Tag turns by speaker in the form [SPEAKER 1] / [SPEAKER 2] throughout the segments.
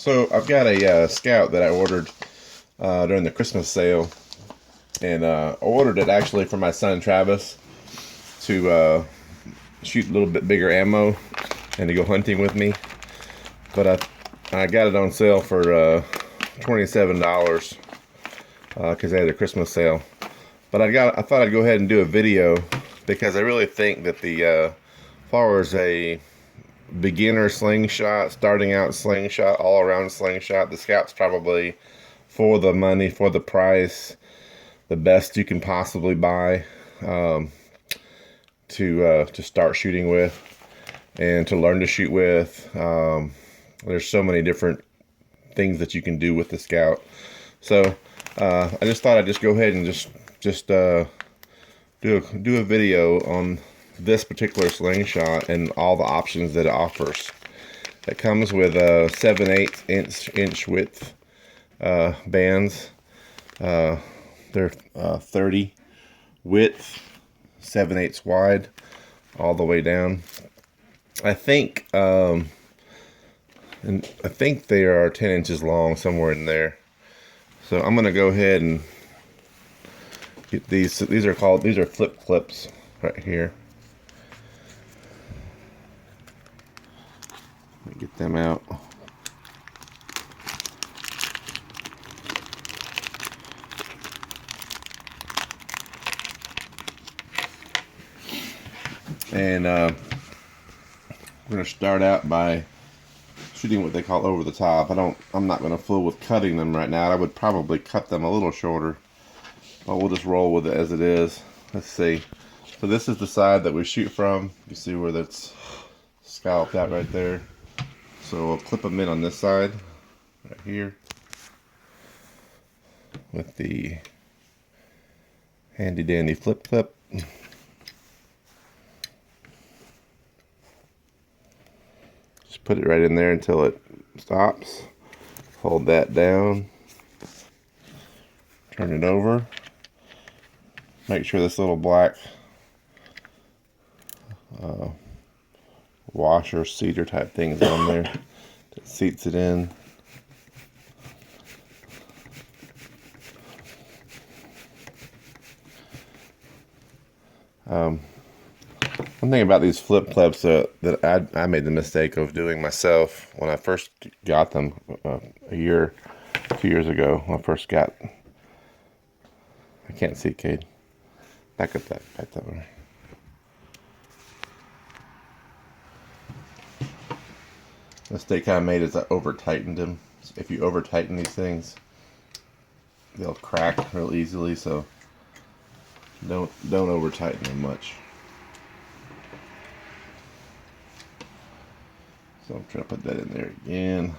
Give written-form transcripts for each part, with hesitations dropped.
[SPEAKER 1] So I've got a Scout that I ordered during the Christmas sale, and I ordered it actually for my son Travis to shoot a little bit bigger ammo and to go hunting with me. But I got it on sale for $27 because they had a Christmas sale. But I thought I'd go ahead and do a video because I really think that as far as a beginner slingshot, starting out slingshot, all around slingshot, the Scout's probably, for the money, for the price, the best you can possibly buy to start shooting with and to learn to shoot with. There's so many different things that you can do with the Scout. So I just thought I'd just go ahead and just do a video on this particular slingshot and all the options that it offers. It comes with 7/8 inch width bands. They're 30 width, 7/8 wide, all the way down. I think and I think they are 10 inches long, somewhere in there. So I'm gonna go ahead and get these. These are flip clips right here. Let me get them out. And I'm going to start out by shooting what they call over the top. I'm not going to fool with cutting them right now. I would probably cut them a little shorter, but we'll just roll with it as it is. Let's see. So this is the side that we shoot from. You see where that's scalloped out right there. So we'll clip them in on this side, right here, with the handy dandy flip clip. Just put it right in there until it stops. Hold that down. Turn it over. Make sure this little black washer cedar type thing is on there that seats it in. One thing about these flip clips that I made the mistake of doing myself when I first got them a year, 2 years ago. When I first got, I can't see, Cade. Back up that way. The mistake I made is I over tightened them. If you over tighten these things, they'll crack real easily. So don't over tighten them much. So I'm trying to put that in there again.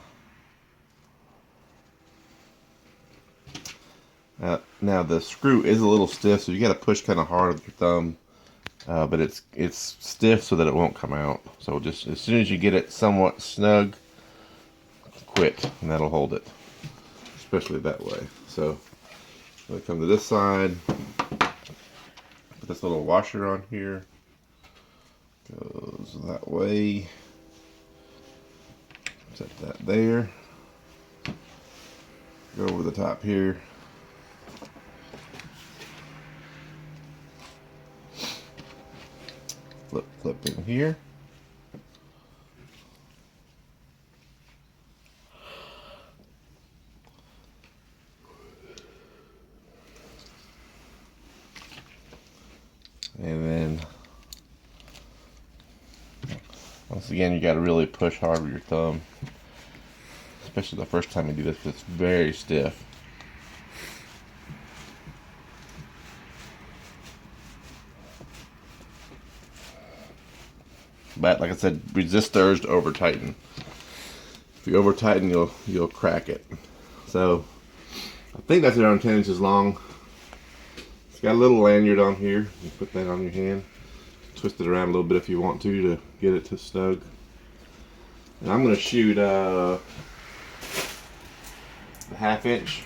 [SPEAKER 1] Now the screw is a little stiff, so you got to push kind of hard with your thumb. But it's stiff so that it won't come out. So just as soon as you get it somewhat snug, quit, and that'll hold it, especially that way. So I'm gonna come to this side, put this little washer on here, goes that way, set that there, go over the top here. Flip in here. And then, once again, you got to really push hard with your thumb, especially the first time you do this, because it's very stiff. But like I said, resist urge to over tighten. If you over tighten, you'll crack it. So I think that's around 10 inches long. It's got a little lanyard on here. You put that on your hand. Twist it around a little bit if you want to get it to snug. And I'm going to shoot a 1/2 inch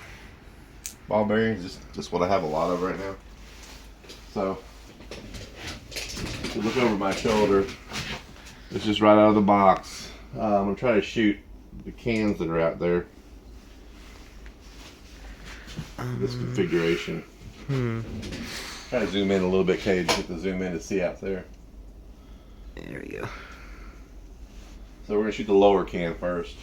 [SPEAKER 1] ball bearings. Just what I have a lot of right now. So if you look over my shoulder, this is right out of the box. I'm going to try to shoot the cans that are out there. This configuration. Try to zoom in a little bit, Cage. Get the zoom in to see out there.
[SPEAKER 2] There we go.
[SPEAKER 1] So we're gonna shoot the lower can first.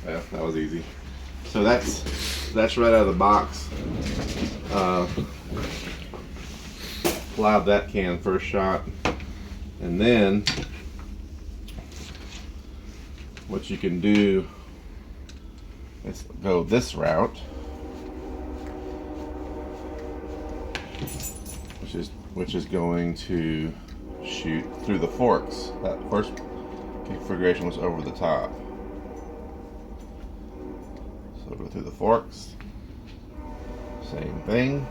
[SPEAKER 1] Yeah, that was easy. So that's right out of the box. Lob that can first shot, and then what you can do is go this route, which is going to shoot through the forks. That first configuration was over the top. So go through the forks. Same thing.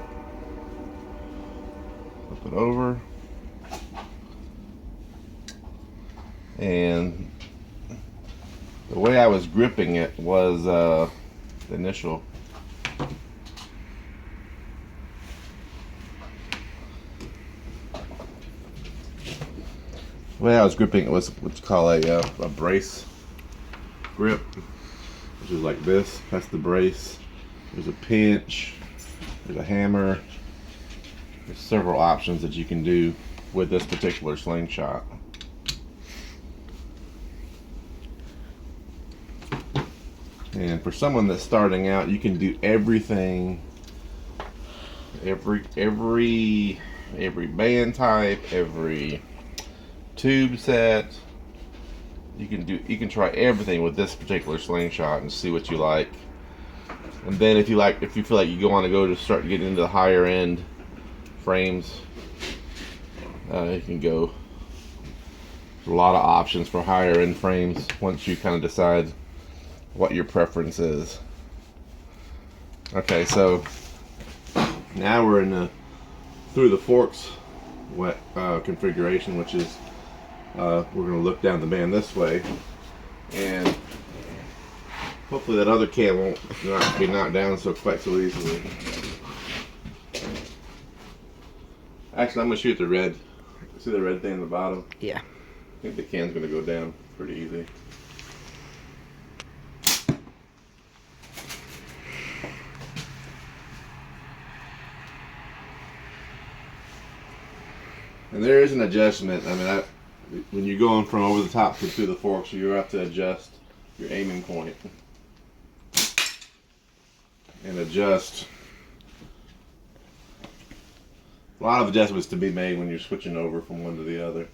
[SPEAKER 1] Flip it over. And the way I was gripping it was the initial. The way I was gripping it was what's called a brace grip, which is like this. That's the brace. There's a pinch. There's a hammer. There's several options that you can do with this particular slingshot. And for someone that's starting out, you can do everything, every band type, every tube set. You can try everything with this particular slingshot and see what you like. And then if you feel like you want to go to start getting into the higher end frames, you can go. There's a lot of options for higher end frames once you kind of decide what your preference is. Okay, so now we're in the through the forks configuration, which is we're going to look down the band this way, and hopefully that other can won't not be knocked down quite so easily. Actually, I'm going to shoot the red. See the red thing in the bottom?
[SPEAKER 2] Yeah.
[SPEAKER 1] I think the can's going to go down pretty easy. And there is an adjustment. I mean, when you're going from over the top to through the forks, you have to adjust your aiming point and adjust. A lot of adjustments to be made when you're switching over from one to the other.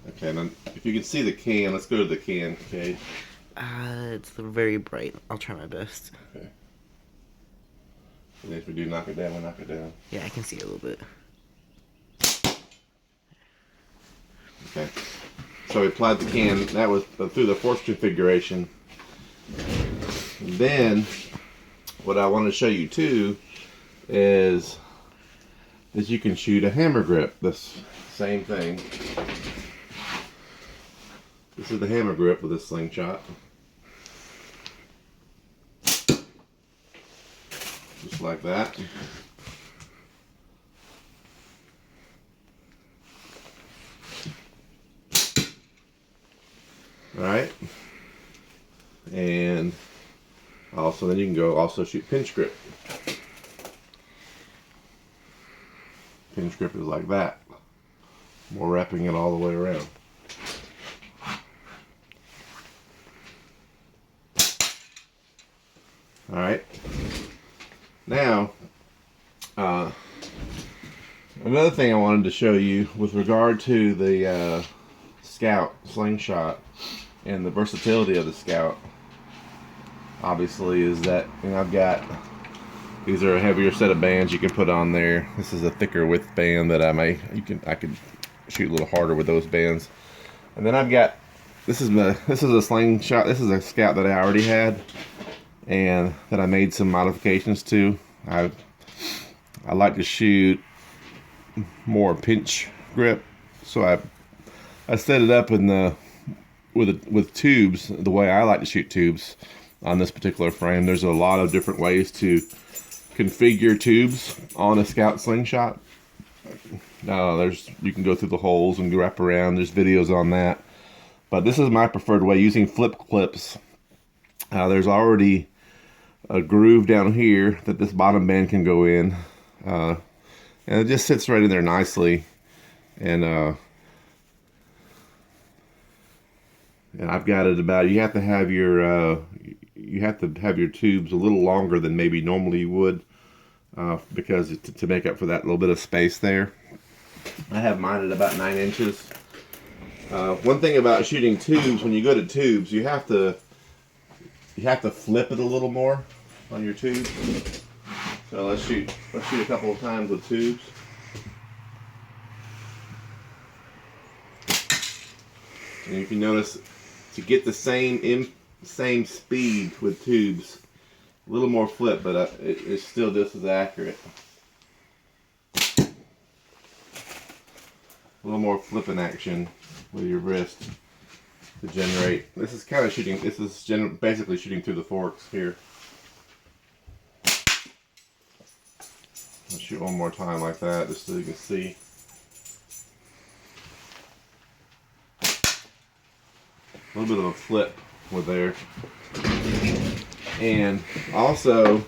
[SPEAKER 1] Okay, now if you can see the can, let's go to the can, okay?
[SPEAKER 2] It's very bright. I'll try my best.
[SPEAKER 1] Okay. And if we do knock it down, we'll knock it down.
[SPEAKER 2] Yeah, I can see a little bit.
[SPEAKER 1] Okay. So we applied the can. That was through the force configuration. And then, what I want to show you too is you can shoot a hammer grip. This same thing. This is the hammer grip with a slingshot. Just like that. Alright. And also then you can go also shoot pinch grip. Pinch grip is like that. We're wrapping it all the way around. Alright. Now, another thing I wanted to show you with regard to the Scout slingshot and the versatility of the Scout, obviously, is that I've got, these are a heavier set of bands you can put on there. This is a thicker width band that I could shoot a little harder with those bands. And then I've got, this is a slingshot. This is a Scout that I already had and that I made some modifications to. I like to shoot more pinch grip, so I set it up in the with tubes the way I like to shoot tubes on this particular frame. There's a lot of different ways to configure tubes on a Scout slingshot. You can go through the holes and wrap around. There's videos on that. But this is my preferred way, using flip clips. There's already a groove down here that this bottom band can go in. And it just sits right in there nicely. And I've got it about, you have to have your tubes a little longer than maybe normally you would, because to make up for that little bit of space there. I have mine at about 9 inches. One thing about shooting tubes, when you go to tubes, you have to flip it a little more on your tube. So let's shoot a couple of times with tubes. And if you notice, to get the same speed with tubes, a little more flip, but it's still just as accurate. A little more flipping action with your wrist to generate. This is kind of shooting. This is basically shooting through the forks here. Let's shoot one more time like that, just so you can see. A little bit of a flip with there. And also,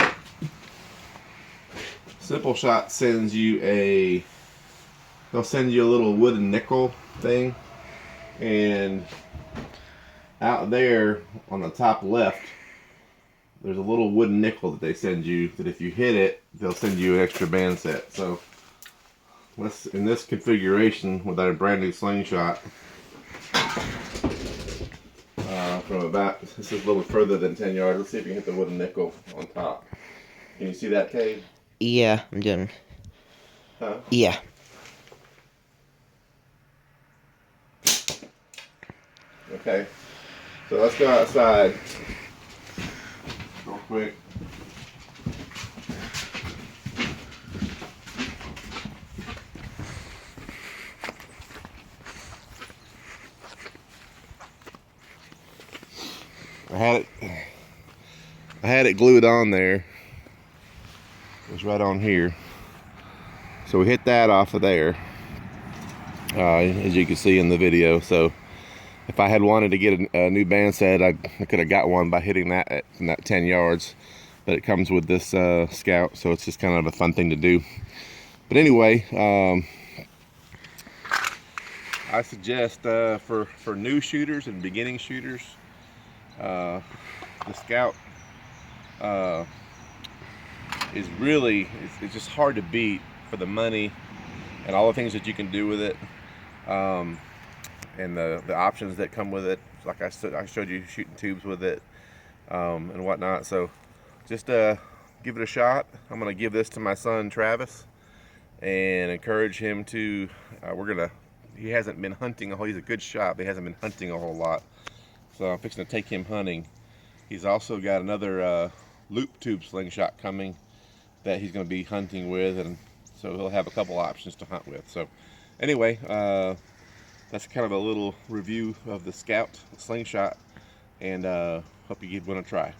[SPEAKER 1] Simple Shot sends you they'll send you a little wooden nickel thing, and out there on the top left there's a little wooden nickel that they send you, that if you hit it, they'll send you an extra band set. So in this configuration with our brand new slingshot, from about, this is a little further than 10 yards. Let's see if you can hit the wooden nickel on top. Can you see that, Cade?
[SPEAKER 2] Yeah, I'm doing.
[SPEAKER 1] Huh?
[SPEAKER 2] Yeah.
[SPEAKER 1] Okay, so let's go outside real quick. I had it glued on there. It was right on here. So we hit that off of there, as you can see in the video. So if I had wanted to get a new band set, I could have got one by hitting that at 10 yards. But it comes with this Scout, so it's just kind of a fun thing to do. But anyway, I suggest for new shooters and beginning shooters, the Scout is really, it's just hard to beat for the money and all the things that you can do with it, and the options that come with it. Like I showed you shooting tubes with it, and whatnot. So just give it a shot. I'm gonna give this to my son Travis and encourage him to, he hasn't been hunting he's a good shot, but he hasn't been hunting a whole lot, so I'm fixing to take him hunting. He's also got another loop tube slingshot coming that he's going to be hunting with, and so he'll have a couple options to hunt with. So anyway, that's kind of a little review of the Scout slingshot, and hope you give one a try.